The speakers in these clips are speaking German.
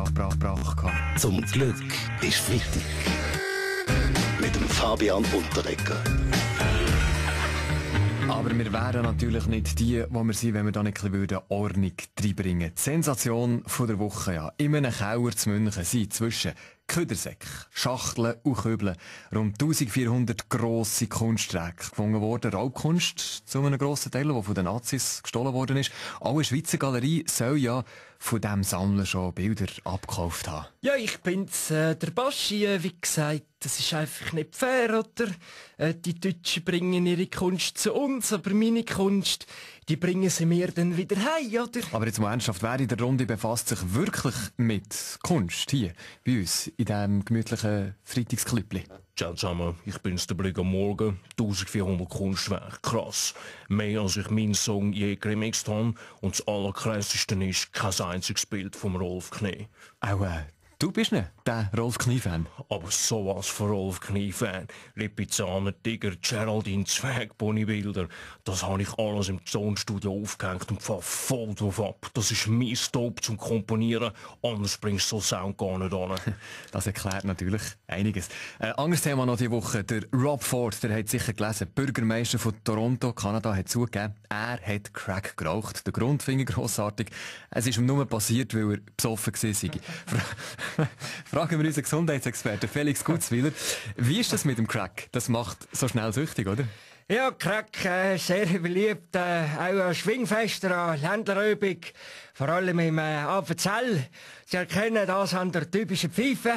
gehabt. Zum Glück ist Freitag. Mit dem Fabian Unterreger. Aber wir wären natürlich nicht die, wo wir sind, wenn wir da nicht ein bisschen Ordnung reinbringen würden. Die Sensation von der Woche, ja. In einem Keller zu München sind zwischen Küdersäcken, Schachteln und Kübeln rund 1400 grosse Kunstwerke gefunden worden. Raubkunst zu einem grossen Teil, der von den Nazis gestohlen worden ist. Alle Schweizer Galerie soll ja von diesem Sammler schon Bilder abgekauft haben. Ja, ich bin's, der Baschi, wie gesagt. Das ist einfach nicht fair, oder? Die Deutschen bringen ihre Kunst zu uns, aber meine Kunst, die bringen sie mir dann wieder heim, oder? Aber jetzt mal ernsthaft, wer in der Runde befasst sich wirklich mit Kunst hier bei uns in diesem gemütlichen Freitagsklüppli? Ciao zusammen, ich bin's, der Blick am Morgen. 1400 Kunstwerke, krass. Mehr als ich meinen Song je geremixed habe. Und das Allerkrasseste ist kein einziges Bild vom Rolf Knie. Auch du bist nicht der Rolf Knie-Fan. Aber sowas von Rolf Knie-Fan. Lipizzaner, Tiger, Geraldine, Zwerg, Bodybuilder. Das habe ich alles im Tonstudio aufgehängt und fahr voll drauf ab. Das ist mein Stop zum Komponieren. Anders bringst du so Sound gar nicht an. Das erklärt natürlich einiges. Anderes Thema noch diese Woche. Der Rob Ford, der hat sicher gelesen, Bürgermeister von Toronto, Kanada, hat zugegeben, er hat Crack geraucht. Der Grund finde ich grossartig. Es ist ihm nur passiert, weil er besoffen war. Fragen wir unseren Gesundheitsexperten Felix Gutzwiller. Wie ist das mit dem Crack? Das macht so schnell süchtig, oder? Ja, Crack, sehr beliebt, auch an Schwingfesten, an Ländlerübung, vor allem im Appenzell. Sie erkennen das an der typischen Pfeife.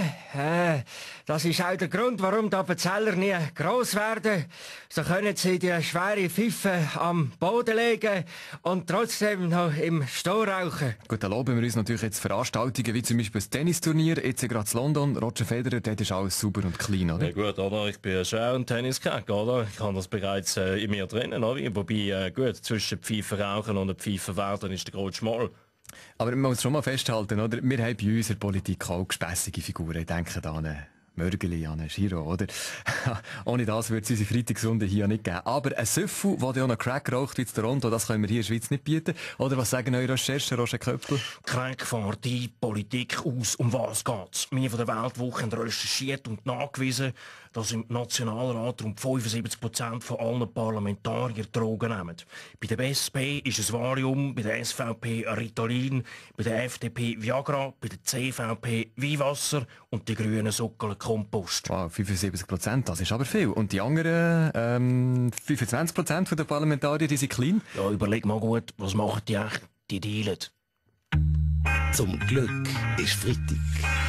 Das ist auch der Grund, warum die Appenzeller nie gross werden. So können sie die schwere Pfeife am Boden legen und trotzdem noch im Stehen rauchen. Gut, dann loben wir uns natürlich jetzt Veranstaltungen wie zum Beispiel das Tennisturnier, jetzt gerade in London. Roger Federer, dort ist alles sauber und clean, oder? Ja gut, oder? Ich bin schon ein Tenniskack, oder? Ich habe das bereits in mir drinnen, oder? Wobei, gut, zwischen Pfeifen rauchen und Pfeifen werden ist der große Schmal. Aber man muss schon mal festhalten, oder? Wir haben bei uns in der Politik auch gespässige Figuren. Ich denke da an Mörgeli, an Giro, oder? Ohne das würde es unsere Freitagsrunde hier nicht geben. Aber ein Süffel, der auch noch Crack raucht wie in Toronto, das können wir hier in der Schweiz nicht bieten. Oder was sagen eure Recherchen, Roger Köppel? Crack fährt die Politik aus. Um was geht's? Wir von der Weltwoche haben recherchiert und nachgewiesen, dass im Nationalrat rund 75% von allen Parlamentariern Drogen nehmen. Bei der SP ist es Valium, bei der SVP Ritalin, bei der FDP Viagra, bei der CVP Weihwasser und die Grünen Sockel Kompost. Wow, 75%, das ist aber viel. Und die anderen 25% der Parlamentarier, die sind clean? Ja, überleg mal gut, was machen die echt? Die dealen. Zum Glück ist Freitag.